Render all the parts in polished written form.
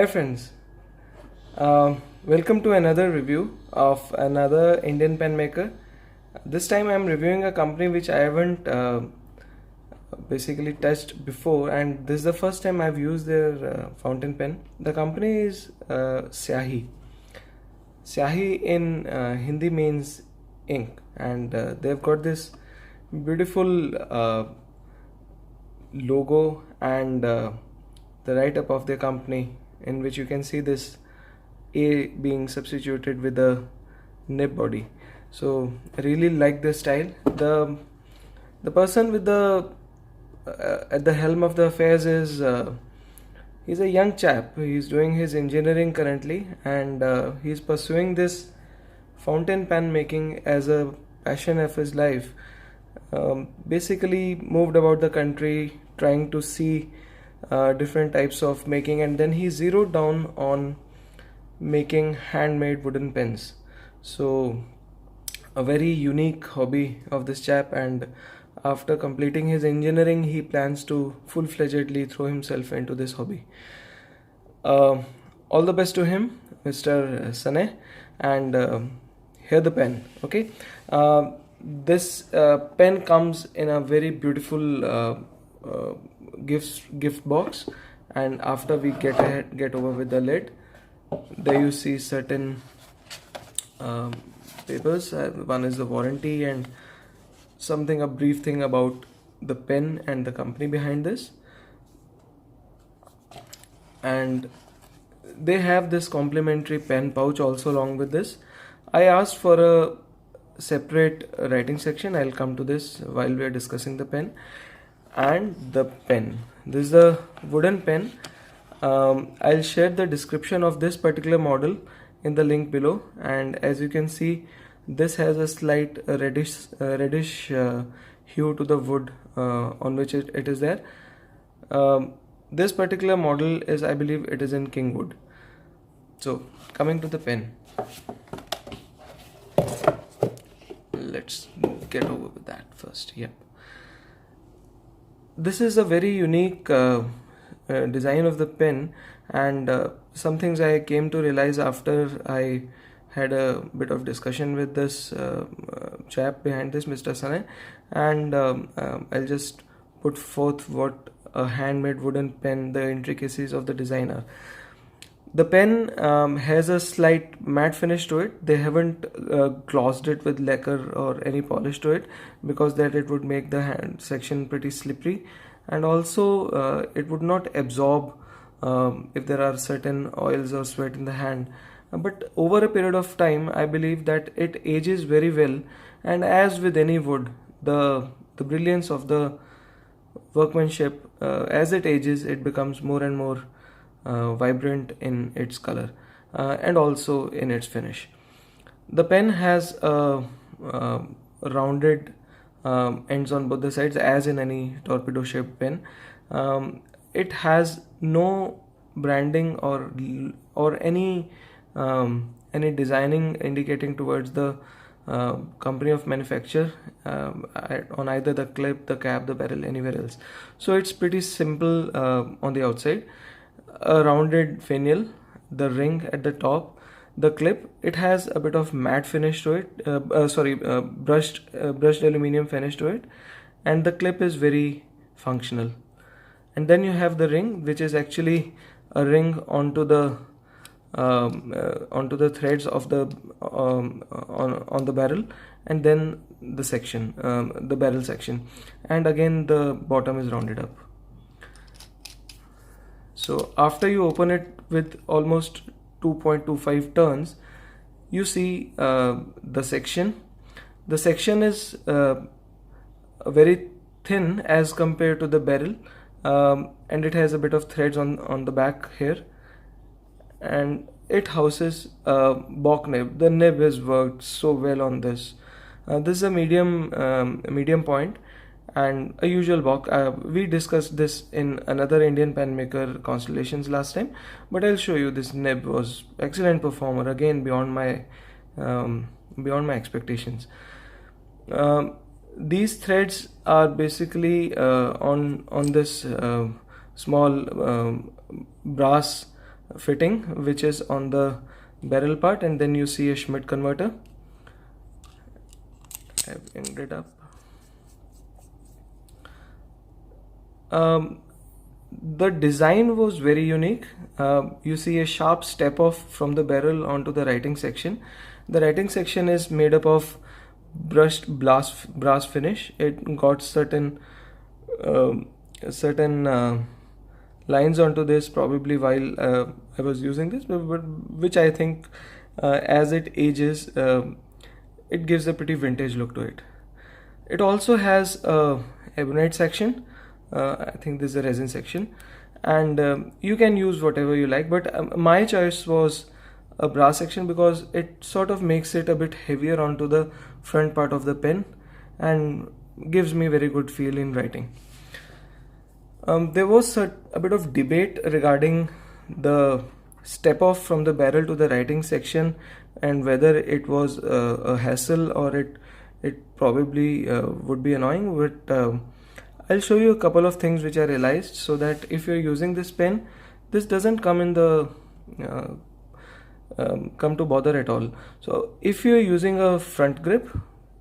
Hi friends, welcome to another review of another Indian pen maker. This time I am reviewing a company which I haven't basically touched before, and this is the first time I've used their fountain pen. The company is Syahi. Syahi in Hindi means ink, and they've got this beautiful logo and the write-up of their company, in which you can see this A being substituted with a nib body. So I really like this style. The person with the at the helm of the affairs is he's a young chap. He's doing his engineering currently, and he's pursuing this fountain pen making as a passion of his life. Basically moved about the country trying to see different types of making, and then he zeroed down on making handmade wooden pens. So a very unique hobby of this chap, and after completing his engineering he plans to full-fledgedly throw himself into this hobby. All the best to him, Mr. Saneh, and here the pen. Okay, this pen comes in a very beautiful gift box, and after we get over with the lid, there you see certain papers. One is the warranty and a brief thing about the pen and the company behind this, and they have this complimentary pen pouch also along with this. I asked for a separate writing section. I'll come to this while we are discussing the pen and the pen. This is a wooden pen. I'll share the description of this particular model in the link below, and as you can see, this has a slight reddish hue to the wood on which it is there. This particular model is, I believe, it is in Kingwood. So coming to the pen, let's get over with that first. Yep. This is a very unique design of the pen, and some things I came to realize after I had a bit of discussion with this chap behind this, Mr. Saneh, and I'll just put forth what a handmade wooden pen, the intricacies of the designer. The pen has a slight matte finish to it. They haven't glossed it with lacquer or any polish to it, because that it would make the hand section pretty slippery, and also it would not absorb if there are certain oils or sweat in the hand. But over a period of time, I believe that it ages very well, and as with any wood, the brilliance of the workmanship, as it ages, it becomes more and more vibrant in its color and also in its finish. The pen has rounded ends on both the sides, as in any torpedo shaped pen. It has no branding or any designing indicating towards the company of manufacture on either the clip, the cap, the barrel, anywhere else. So it's pretty simple on the outside. A rounded finial, the ring at the top, the clip. It has a bit of matte finish to it, brushed aluminium finish to it, and the clip is very functional. And then you have the ring, which is actually a ring onto the threads of the on the barrel, and then the section, the barrel section, and again the bottom is rounded up. So after you open it with almost 2.25 turns, you see the section. The section is very thin as compared to the barrel, and it has a bit of threads on the back here, and it houses a bock nib. The nib has worked so well on this. This is a medium point and a usual bock. We discussed this in another Indian pen maker, Constellations, last time, but I'll show you. This nib was excellent performer, again beyond my expectations. These threads are basically on this small brass fitting which is on the barrel part, and then you see a Schmidt converter. I've ended up. The design was very unique. You see a sharp step off from the barrel onto the writing section. The writing section is made up of brushed brass finish. It got certain lines onto this probably while I was using this, but which I think as it ages, it gives a pretty vintage look to it. It also has a ebonite section. I think this is a resin section, and you can use whatever you like, but my choice was a brass section because it sort of makes it a bit heavier onto the front part of the pen and gives me very good feel in writing. There was a bit of debate regarding the step off from the barrel to the writing section and whether it was a hassle or it probably would be annoying, but I'll show you a couple of things which I realized, so that if you're using this pen, this doesn't come in the come to bother at all. So if you're using a front grip,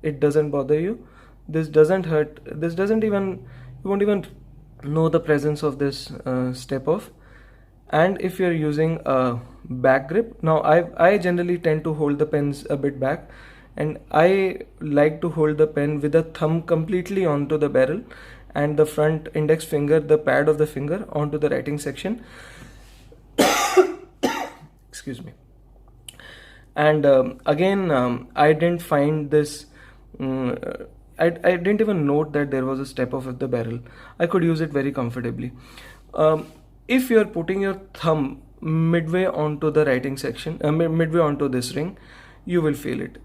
it doesn't bother you. This doesn't hurt. This doesn't even, you won't even know the presence of this step off. And if you're using a back grip, now I generally tend to hold the pens a bit back, and I like to hold the pen with the thumb completely onto the barrel and the front index finger, the pad of the finger, onto the writing section. Excuse me. And again, I didn't find this, I didn't even note that there was a step off of the barrel. I could use it very comfortably. If you're putting your thumb midway onto the writing section, midway onto this ring, you will feel it.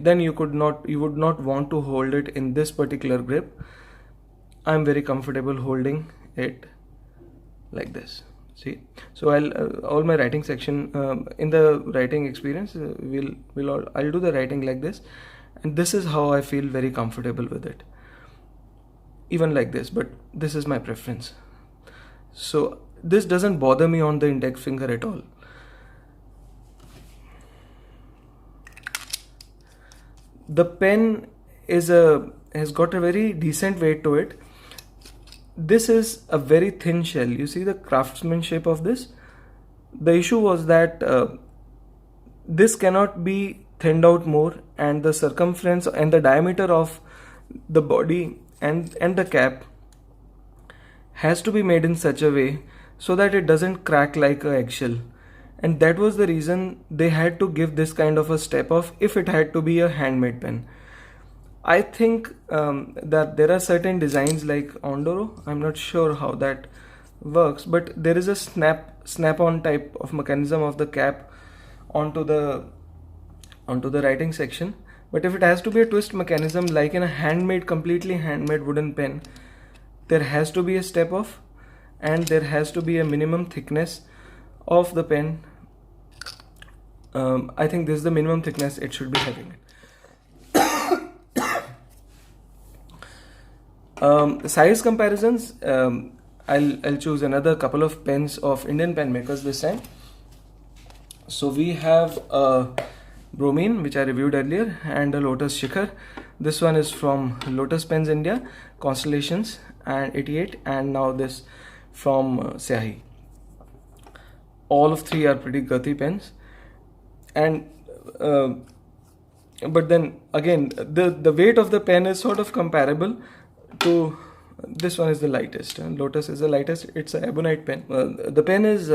Then you would not want to hold it in this particular grip. I'm very comfortable holding it like this. See, so all my writing section in the writing experience, I'll do the writing like this, and this is how I feel very comfortable with it. Even like this, but this is my preference. So this doesn't bother me on the index finger at all. The pen has got a very decent weight to it. This is a very thin shell. You see the craftsmanship of this? The issue was that this cannot be thinned out more, and the circumference and the diameter of the body and the cap has to be made in such a way so that it doesn't crack like an eggshell. And that was the reason they had to give this kind of a step off if it had to be a handmade pen. I think that there are certain designs like Ondoro. I'm not sure how that works, but there is a snap-on type of mechanism of the cap onto the writing section. But if it has to be a twist mechanism like in a completely handmade wooden pen, there has to be a step off, and there has to be a minimum thickness of the pen. I think this is the minimum thickness it should be having. Size comparisons, I'll choose another couple of pens of Indian pen makers this time. So we have a Bromine, which I reviewed earlier, and a Lotus Shikhar. This one is from Lotus Pens India, Constellations and 88, and now this from Syahi. All of three are pretty girthy pens, and but then again the weight of the pen is sort of comparable to this one. Is the lightest, and Lotus is the lightest. It's an ebonite pen. The pen is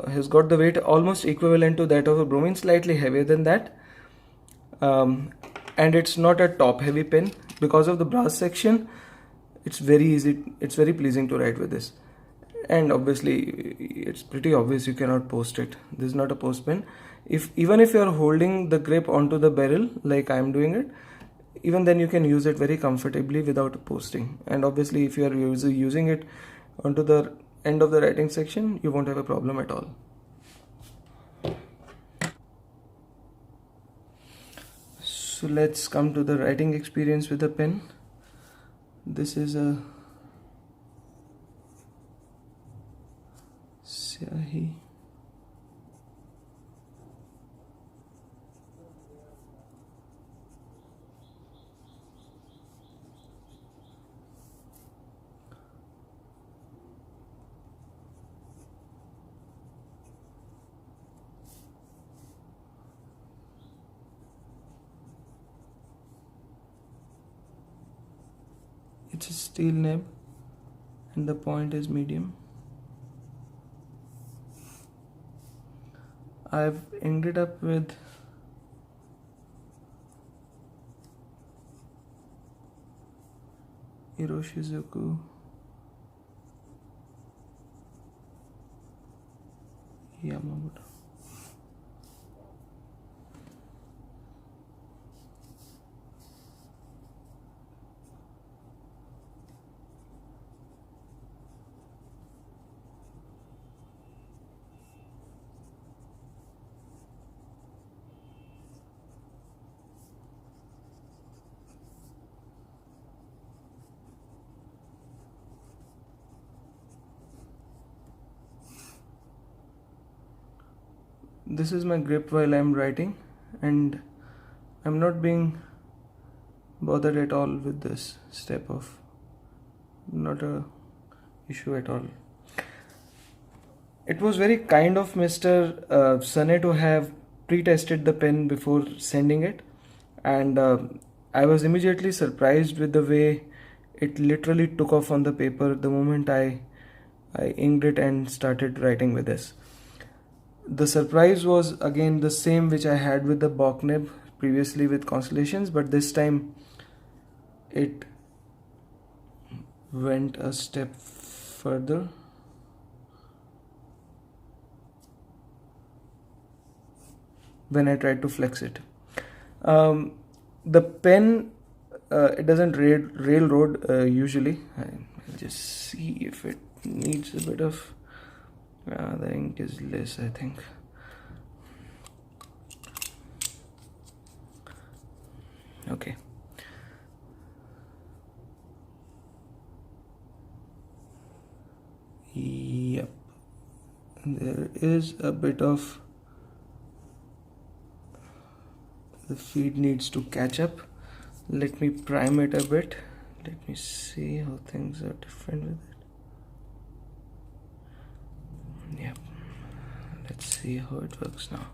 has got the weight almost equivalent to that of a Bromine, slightly heavier than that, and it's not a top heavy pen. Because of the brass section, it's very easy, it's very pleasing to write with this. And obviously it's pretty obvious you cannot post it. This is not a post pen. Even if you are holding the grip onto the barrel like I am doing it, even then you can use it very comfortably without posting. And obviously if you are using it onto the end of the writing section, you won't have a problem at all. So let's come to the writing experience with the pen. This is a Syahi. It's a steel nib and the point is medium. I've inked it up with Hiroshizuku Yamamoto. This is my grip while I'm writing, and I'm not being bothered at all with this step of, not a issue at all. It was very kind of Mr. Sane to have pre-tested the pen before sending it, and I was immediately surprised with the way it literally took off on the paper the moment I inked it and started writing with this. The surprise was again the same which I had with the Bock nib previously with Constellations, but this time it went a step further. When I tried to flex it, the pen it doesn't railroad usually. I'll just see if it needs a bit of. The ink is less, I think. Okay. Yep. There is a bit of. The feed needs to catch up. Let me prime it a bit. Let me see how things are different with it. Yep. Let's see how it works now.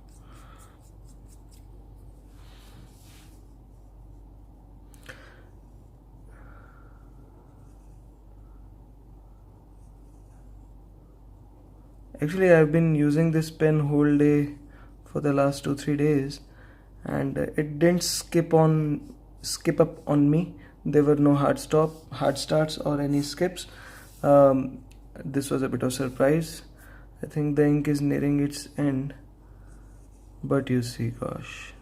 Actually, I've been using this pen whole day for the last 2-3 days, and it didn't skip up on me. There were no hard starts or any skips. This was a bit of surprise. I think the ink is nearing its end, but you see, gosh,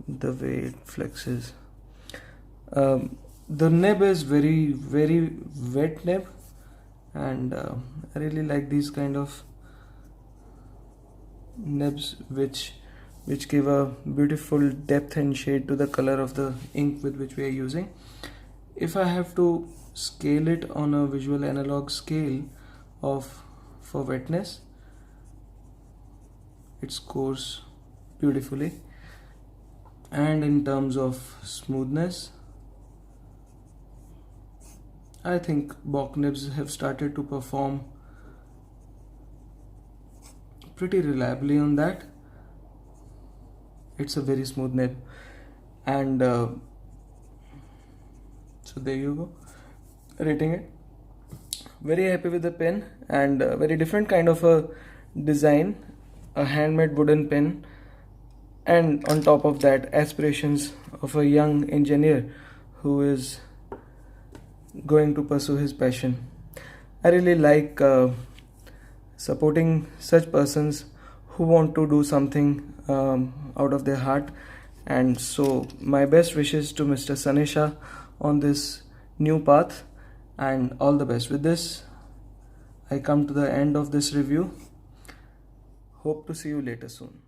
the way it flexes. The nib is very, very wet nib, and I really like these kind of nibs which give a beautiful depth and shade to the color of the ink with which we are using. If I have to scale it on a visual analog scale for wetness, it scores beautifully, and in terms of smoothness, I think Bock nibs have started to perform pretty reliably on that. It's a very smooth nib, and so there you go, rating it. Very happy with the pen, and a very different kind of a design, a handmade wooden pen, and on top of that, aspirations of a young engineer who is going to pursue his passion. I really like supporting such persons who want to do something out of their heart, and so my best wishes to Mr. Sanesha on this new path, and all the best. With this, I come to the end of this review. Hope to see you later soon.